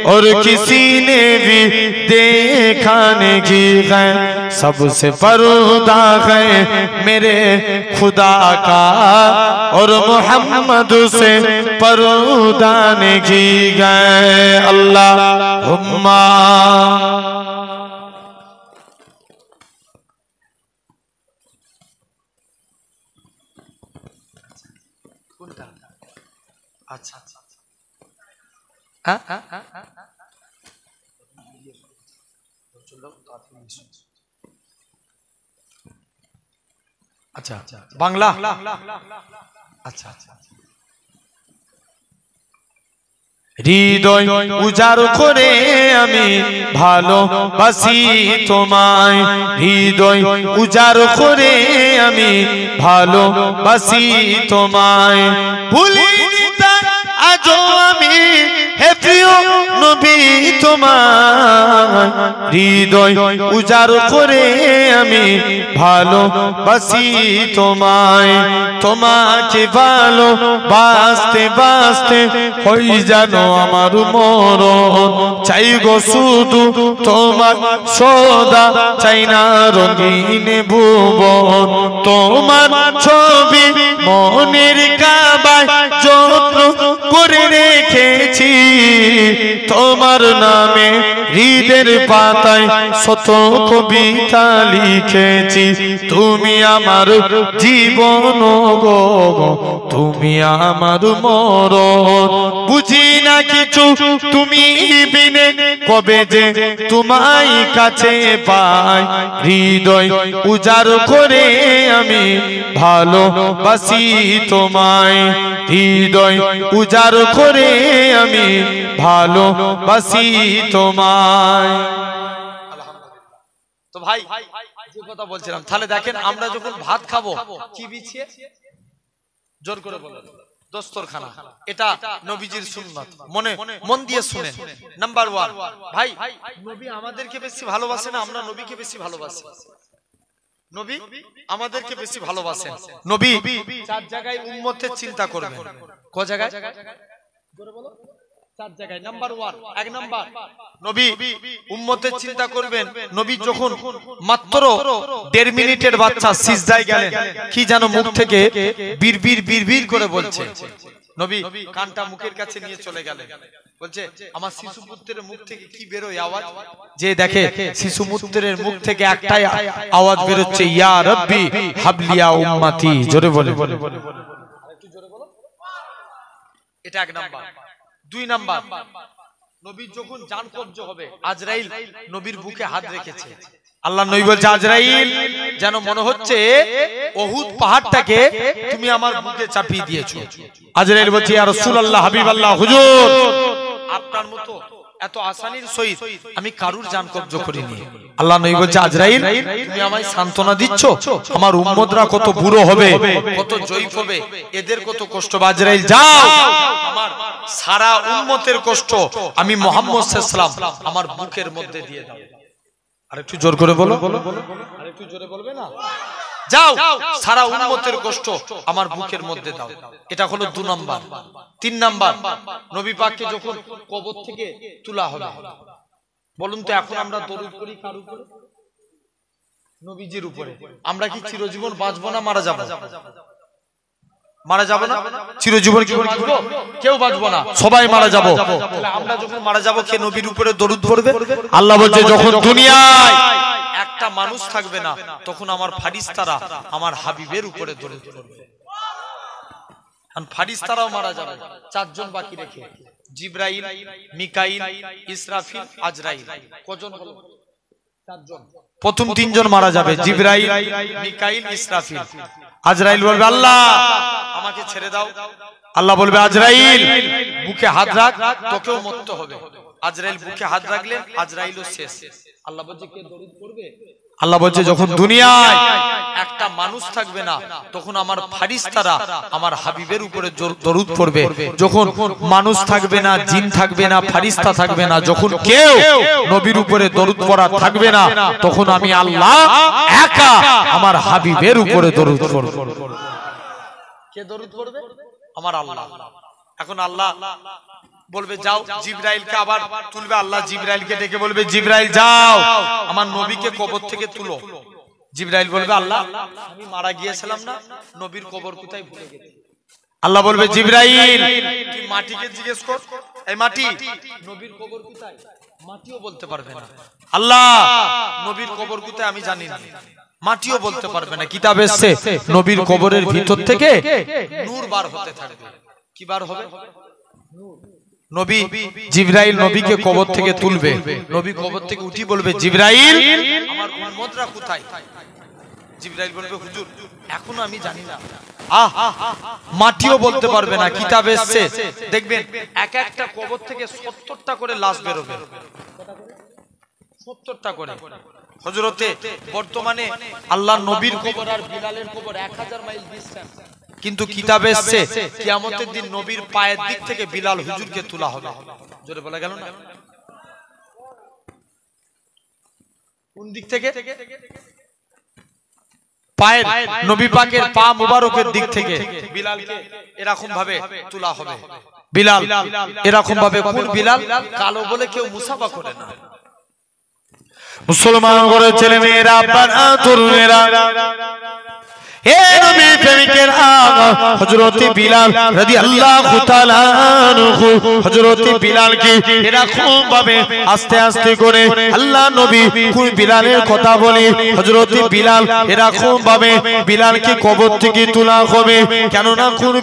और किसी ने भी देखा नहीं है सबसे बरूदा है मेरे खुदा का और मोहम्मद से परूदा नहीं है अल्लाहुम्मा अच्छा अच्छा अच्छा बांग्ला अच्छा अच्छा হৃদয় উজাড় করে আমি ভালোবাসি তোমায় হৃদয় উজাড় করে আমি ভালোবাসি তোমায় ভুলিনি তা আজও আমি হে প্রিয় নবী তোমায় হৃদয় উজাড় করে আমি ভালোবাসি তোমায় তোমাকে ভালোবাসতে বাসতে হই জানো আমার মরণ চাই গো শুধু তোমার সদা চাই না রঙিন ভুবন তোমার ছবি মনের কাবায় যত্ন করে রেখেছি তোমার নামে হৃদের পাতায় শত কবিতা লিখেছি তুমি আমার জীবন গো তুমি আমার মরণ বুঝি না কিছু তুমি বিনে কবে যে তোমায় কাছে পাই হৃদয় উজাড় করে আমি ভালোবাসি তোমায় হৃদয় উজাড় করে আমি ভালোবাসি তোমায় তো ভাই যে কথা বলছিলাম তাহলে দেখেন আমরা যখন ভাত খাবো কি বিছিয়ে জোর করে বলো দস্তরখানা, এটা নবীজির সুন্নাত। মন দিয়ে শুনেন। নাম্বার 1, ভাই নবী আমাদেরকে বেশি ভালোবাসে না আমরা নবীকে বেশি ভালোবাসি? নবী আমাদেরকে বেশি ভালোবাসেন। নবী 4 জায়গায় উম্মতের চিন্তা করবেন। ক জায়গায়? জোরে বলো। 4 জায়গায়। নাম্বার 1, 1 নাম্বার, নবী উম্মতের চিন্তা করবেন। নবী যখন মাত্র 1.5 মিনিটের বাচ্চা সিজদায় গেলেন, কি যেন মুখ থেকে বিড়বিড় বিড়বিড় করে বলছে। নবী কানটা মুখের কাছে নিয়ে চলে গেলেন, বলছে আমার শিশু পুত্রের মুখ থেকে কি বেরোয় আওয়াজ? যে দেখে শিশু পুত্রের মুখ থেকে একটাই আওয়াজ বেরোচ্ছে, ইয়া রাব্বি হাবলিয়া উম্মতি। জোরে বলে, একটু জোরে বলো। এটা 1 নাম্বার। 2 নাম্বার, নবী যখন জান কবজ হবে, আজরাইল নবীর বুকে হাত রেখেছে। আল্লাহ নবী বলছে, আজরাইল যেন মনে হচ্ছে উহুদ পাহাড়টাকে তুমি আমার বুকে চাপিয়ে দিয়েছো। আজরাইল বলছে, ইয়া রাসূলুল্লাহ, হাবিবাল্লাহ, হুজুর আপনার মতো এত আসানির সহিত আমি কারুর জান কবজ করিনি। আল্লাহ নবী বলছে, আজরাইল তুমি আমায় সান্তনা দিচ্ছ? আমার উম্মতরা কত বুড়ো হবে, কত জয়ীফ হবে, এদের কত কষ্ট। আজরাইল যাও, আমার সারা উম্মতের কষ্ট আমি মুহাম্মদ সাল্লাল্লাহু আলাইহি ওয়াসাল্লাম আমার বুকের মধ্যে দিয়ে দাও। আরেকটু জোর করে বলো, আরেকটু জোরে বলবে না? যাও, সারা উম্মতের কষ্ট আমার বুকের মধ্যে দাও। এটা হলো 2 নাম্বার। 3 নাম্বার, নবী পাককে যখন কবর থেকে তোলা হবে, বলুন তো এখন আমরা দরুদ করি কার উপরে? নবীজির উপরে। আমরা কি চিরজীবন বাঁচবো না মারা যাব? মারা যাব না? চিরজীবন কি বাঁচবো? কেউ বাঁচবো না, সবাই মারা যাব। তাহলে আমরা যখন মারা যাব কে নবীর উপরে দরুদ পড়বে? আল্লাহ বলছে, যখন দুনিয়ায় একটা মানুষ থাকবে না তখন আমার ফারিস্তারা আমার হাবিবের উপরে দরুদ পড়বে। আর ফারিস্তারাও মারা যাবে, 4 জন বাকি রেখে, জিবরাইল, মিকাইল, ইসরাফিল, আজরাইল। কজন হলো? 4 জন। প্রথম 3 জন মারা যাবে, জিবরাইল, মিকাইল, ইসরাফিল। আজরাইল বলবে, আল্লাহ আমাকে ছেড়ে দাও। আল্লাহ বলবে, আজরাইল বুকে হাত রাখ, তোকেও মরতে হবে। আজরাইল বুকে হাত রাখলেন, আজরাইলও শেষ। আল্লাহ বলছে, কে দরুদ পড়বে? আল্লাহ বলছে, যখন দুনিয়ায় একটা মানুষ থাকবে না তখন আমার ফারিস্তারা আমার হাবিবের উপরে দরুদ পড়বে। যখন মানুষ থাকবে না, জিন থাকবে না, ফারিস্তা থাকবে না, যখন কেউ নবীর উপরে দরুদ পড়া থাকবে না তখন আমি আল্লাহ একা আমার হাবিবের উপরে দরুদ পড়ব। কে দরুদ পড়বে? আমার আল্লাহ। এখন আল্লাহ বলবে, যাও, জিবরাইলকে আবার তুলবে। আল্লাহ জিবরাইলকে ডেকে বলবে, জিবরাইল যাও, আমার নবীকে কবর থেকে তুলো। জিবরাইল বলবে, আল্লাহ আমি মারা গিয়েছিলাম না, নবীর কবর কোথায় ভুলে গেছি। আল্লাহ বলবে, জিবরাইল তুই মাটিকে জিজ্ঞেস কর, এই মাটি নবীর কবর কোথায়? মাটিও বলতে পারবে না। আল্লাহ নবীর কবর কোথায় আমি জানি না, মাটিও বলতে পারবে না। কিতাব এসেছে নবীর কবরের ভিতর থেকে নূর বার হতে থাকবে। কি বার হবে? নবী জিবরাইল নবীকে কবর থেকে তুলবে। নবী কবর থেকে উঠি বলবে, জিবরাইল আমার উম্মতরা কোথায়? জিবরাইল বলবে, হুজুর এখনো আমি জানি না। মাটিও বলতে পারবে না। কিতাবে এসেছে দেখবেন এক একটা কবর থেকে 70টা করে লাশ বেরোবে। 70টা করে। হযরতে বর্তমানে আল্লাহর নবীর কবর আর বিলালের কবর 1000 মাইল ডিসটেন্স, কিন্তু কিতাবে এসেছে কিয়ামতের দিন নবীর পায়ের দিক থেকে বিলাল হুজুরকে তোলা হবে। জোরে বলা গেল না? কোন দিক থেকে? পায়ের, নবী পাকের পা মুবারকের দিক থেকে বিলালকে এরকম ভাবে তোলা হবে। বিলাল এরকম ভাবে, কোন বিলাল? কালো বলে কেউ মুসাফা করে না। মুসলমান ঘরের ছেলে মেয়েরা, বাবা তরুণেরা, হে নবী প্রেমিকেরা, হযরত বিলাল রাদিয়াল্লাহু তাআলা আনহু, হযরত বিলালকে এরকম ভাবে আস্তে আস্তে করে আল্লাহ নবী কোন বিলালের কথা বলে, হযরত বিলাল এরকম ভাবে বিলালকে কবর থেকে তোলা হবে। কেন না কোন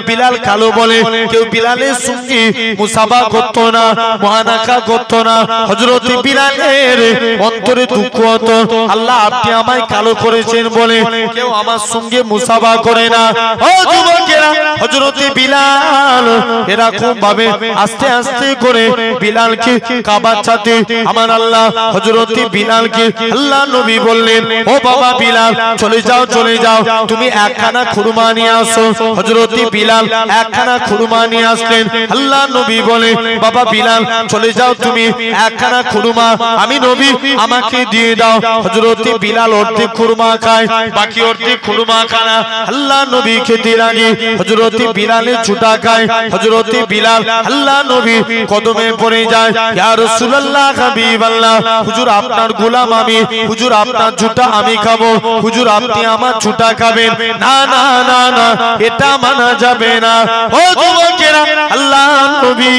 বিলাল কালো বলে কেউ বিলালের সঙ্গে মুসাফা করত না, মুআনাকা করত না। হযরত বিলালের অন্তরে দুঃখ হতো, আল্লাহ আপনি আমায় কালো করেছেন বলে কেউ আমার সঙ্গে মুসাফা করে না। ও যুবকেরা, হযরতে বিলাল এরকম ভাবে আস্তে আস্তে করে বিলালকে কাবার সাথে আমার আল্লাহ হযরতে বিলালকে আল্লাহ নবী বললেন, ও বাবা বিলাল, চলে যাও চলে যাও, তুমি একখানা খুরমা নিয়ে আসো। হযরতে বিলাল একখানা খুরমা নিয়ে আসলেন। আল্লাহ নবী বলে, বাবা বিলাল, চলে যাও, তুমি একখানা খুরমা আমি নবী আমাকে দিয়ে দাও। হযরতে বিলাল অর্ধেক খুরমা খায়, বাকি অর্ধেক খুরমা খানা আল্লাহ নবী খেতে লাগে। হযরতে বিলালের ছুটা খায়। হযরতে বিলাল আল্লাহ নবী কদমে পড়ে যায়, ইয়া রাসূলুল্লাহ হাবিবাল্লাহ, হুজুর আপনার গোলাম আমি, হুজুর আপনার ছুটা আমি খাবো, হুজুর আপনি আমার ছুটা খাবেন। না না না না, এটা মানা যাবে না। ও যুবকেরা, আল্লাহ নবী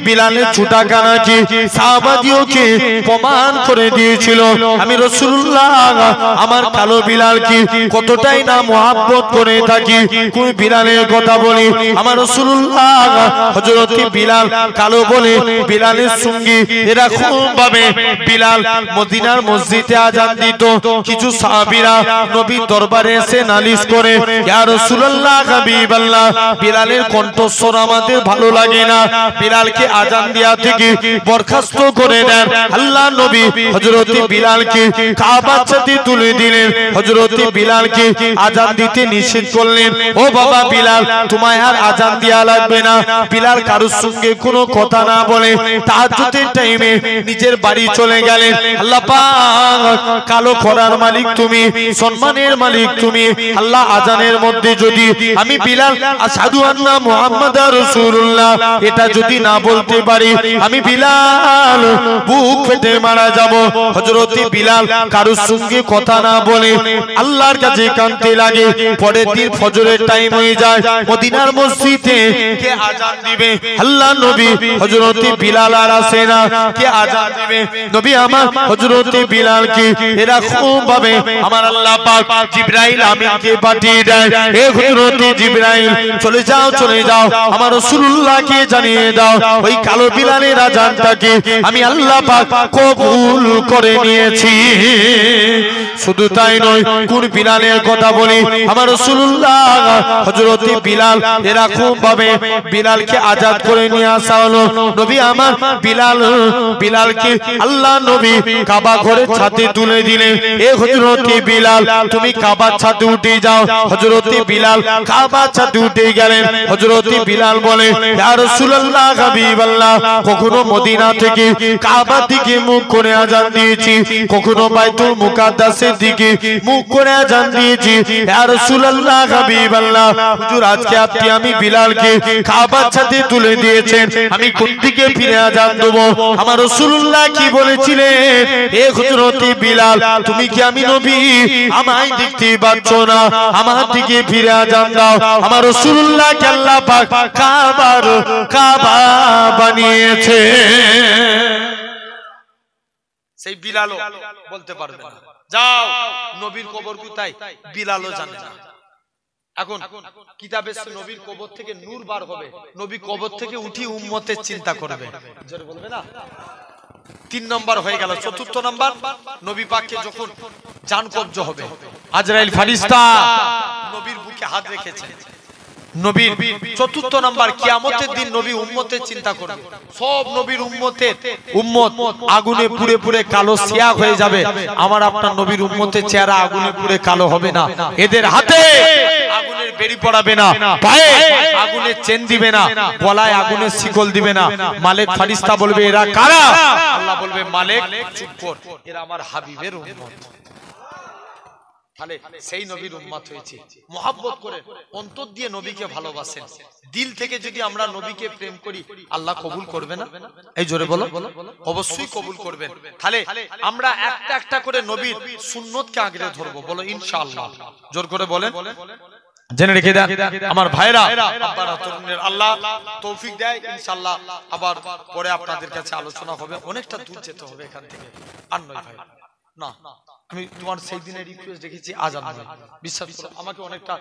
বিলালের ছুটা খানাকে সাহাবাদিওকে প্রমাণ করে দিয়েছিল, আমি রাসূলুল্লাহ আমার কালো বিলালকে কতটাই না মহব্বত করে থাকি। কোন বিলালের কথা বলি, আমার রাসূলুল্লাহ হযরতে বিলাল কালো বলে বিলালের সঙ্গে এরকম ভাবে বিলাল মদিনার মসজিদে আযান দিত। কিছু সাহাবীরা নবীর দরবারে এসে নালিশ করে, ইয়া রাসূলুল্লাহ হাবিবাল্লাহ, বিলালের কণ্ঠস্বর আমাদের ভালো লাগে না, বিলালকে আযান দেয়া থেকে বরখাস্ত করে দেন। আল্লাহ নবী হযরতে বিলালকে কাবার সাথে তুলে দিলেন, হযরতে বিলালকে আযান দিতে নিষেধ করলেন। ও বাবা বিলাল, তোমায় আর আযান দেয়া লাগবে না। বিলাল কারোর সঙ্গে কোনো কথা না বলে তাহাজ্জুদের টাইমে নিজের বাড়ি চলে গেলেন। আল্লাহ পাক, কালো খোরার মালিক তুমি, সম্মানের মালিক তুমি। আল্লাহ আযানের মধ্যে যদি আমি বিলাল আশহাদু আন্না মুহাম্মাদার রাসূলুল্লাহ এটা যদি না বলতে পারি, আমি বিলাল বুক ফেটে মারা যাব। হযরতে বিলাল কারোর সঙ্গে কথা না বলে আল্লাহর কাছে কাঁদতে লাগে। পরের দিন ফজরের টাইম হয়ে যায়, মদিনার মসজিদে কে আযান দিবে? আল্লাহ নবী হযরতে বিলাল আর আসে না, কে আযান দিবে? নবী আমার হযরতে বিলালকে এরকম ভাবে আমার আল্লাহ পাক জিবরাইল আমিনকে পাঠিয়ে দেয়, হে হযরতে জিবরাইল, চলে যাও চলে যাও, আমার রাসূলুল্লাহকে জানিয়ে দাও ওই কালো বিলালের আযানটাকে আমি আল্লাহ পাক কবুল করে নিয়েছি। শুধু তাই নয়, কোন বিলালের কথা বলি, আমার রাসূলুল্লাহ হযরতে বিলাল এরকম ভাবে বিলালকে আজাদ করে নিয়ে আসা হলো। নবী আমার বিলালকে আল্লাহ নবী কাবা ঘরের ছাদে তুলে দিলেন। এ হযরতে বিলাল, তুমি কাবার ছাদে উঠে যাও। হযরতে বিলাল কাবার ছাদে উঠে গেলেন। হযরতে বিলাল বলে, ইয়া রাসূলুল্লাহ হাবিবাল্লাহ, কখনো মদিনা থেকে কাবার দিকে মুখ করে আযান দিয়েছি, কখনো বাইতুল মুকাদ্দাসের দিকে মুখ করে আযান দিয়েছি। ইয়া রাসূলুল্লাহ হাবিবাল্লাহ, হুজুর আজকে আপনি আমি বিলালকে কাবার ছাদে তুলে দিয়েছেন, আমি কোন দিকে ফিরে আযান দেব? আমার রাসূলুল্লাহ কি বলেছিলেন, এ হযরতে বিলাল, তুমি কি আমি নবী আমায় দেখতে পাচ্ছ না? আমার দিকে ফিরে আযান দাও। আমার রাসূলুল্লাহ কে আল্লাহ পাক কাবা বানিয়েছে। সেই বিলালও বলতে পারবে না, যাও নবীর কবর কোথায়, বিলালও জানে না। এখন কিতাবে নবীর কবর থেকে নূর বার হবে, নবী কবর থেকে উঠি উম্মতের চিন্তা করবে, জোরে বলবে না? 3 নম্বর হয়ে গেল। 4th নম্বর, নবী পাককে যখন জান কবজ হবে, আজরাইল ফেরেশতা নবীর বুকে হাত রেখেছে। নবীর 4th নম্বর, কিয়ামতের দিন নবী উম্মতের চিন্তা করবে। সব নবীর উম্মত আগুনে পুড়ে পুড়ে কালো সিয়াহ হয়ে যাবে। আমার আপনার নবীর উম্মতের চেহারা আগুনে পুড়ে কালো হবে না। এদের হাতে আগুনের বেড়ি পড়াবে না, পায়ে আগুনের চেন দিবে না, গলায় আগুনের শিকল দিবে না। মালিক ফেরেশতা বলবে, এরা কারা? আল্লাহ বলবে, মালিক চুপ কর, এরা আমার হাবিবের উম্মত। তাহলে সেই নবীর উম্মত হয়েছে। মহব্বত করে অন্তর দিয়ে নবীকে ভালোবাসেন, দিল থেকে যদি আমরা নবীকে প্রেম করি, আল্লাহ কবুল করবে না? এই জোরে বলো, অবশ্যই কবুল করবেন। তাহলে আমরা একটা একটা করে নবীর সুন্নতকে আগলে ধরবো, বলো ইনশাআল্লাহ। জোর করে বলেন, জেনে রেখে দেন আমার ভাইরা, আপনারা তরুণের আল্লাহ তৌফিক দেয়, ইনশাআল্লাহ আবার পরে আপনাদের কাছে আলোচনা হবে। অনেকটা দূর যেতে হবে এখান থেকে, আর নয় ভাই না। আমি তোমার সেই দিনের রিকোয়েস্ট রেখেছি আজান হবে, বিশ্বাস করো আমাকে অনেকটা।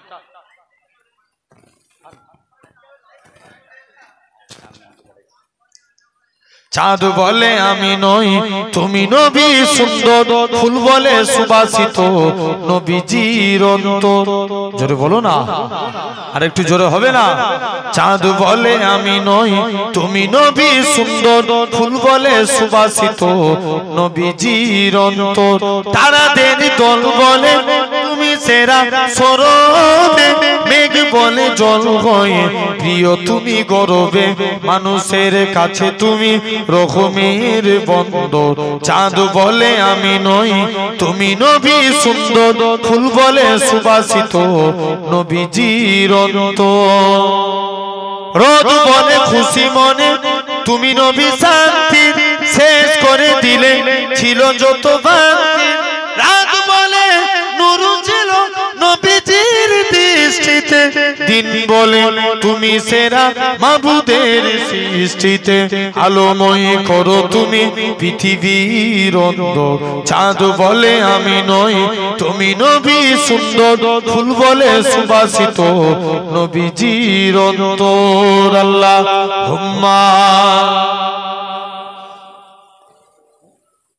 চাঁদ বলে আমি নই তুমি নবী সুন্দর ফুল বলে সুবাসিত নবীজির অন্তর জোরে বলো না আর একটু জোরে হবে না চাঁদ বলে আমি নই তুমি নবী সুন্দর ফুল বলে সুবাসিত নবীজির অন্তর তারাদের দল বলে তুমি সেরা সরবে মেঘ বলে জল হয়ে প্রিয় তুমি গরবে মানুষের কাছে তুমি রকমের বন্দর চাঁদ বলে আমি নই তুমি নবী সুন্দর ফুল বলে সুবাসিত নবীজির অন্তর রোদ বলে খুশি মনে তুমি নবী শান্তি শেষ করে দিলে ছিল যত বান্তি রাত বলে নূর ছিল নবীজির দৃষ্টিতে দিন বলে তুমি সেরা মাবুদের সৃষ্টিতে আলোময় করো তুমি পৃথিবীর অন্তর চাঁদ বলে আমি নই তুমি নবী সুন্দর ফুল বলে সুবাসিত নবীজির অন্তর আল্লাহুম্মা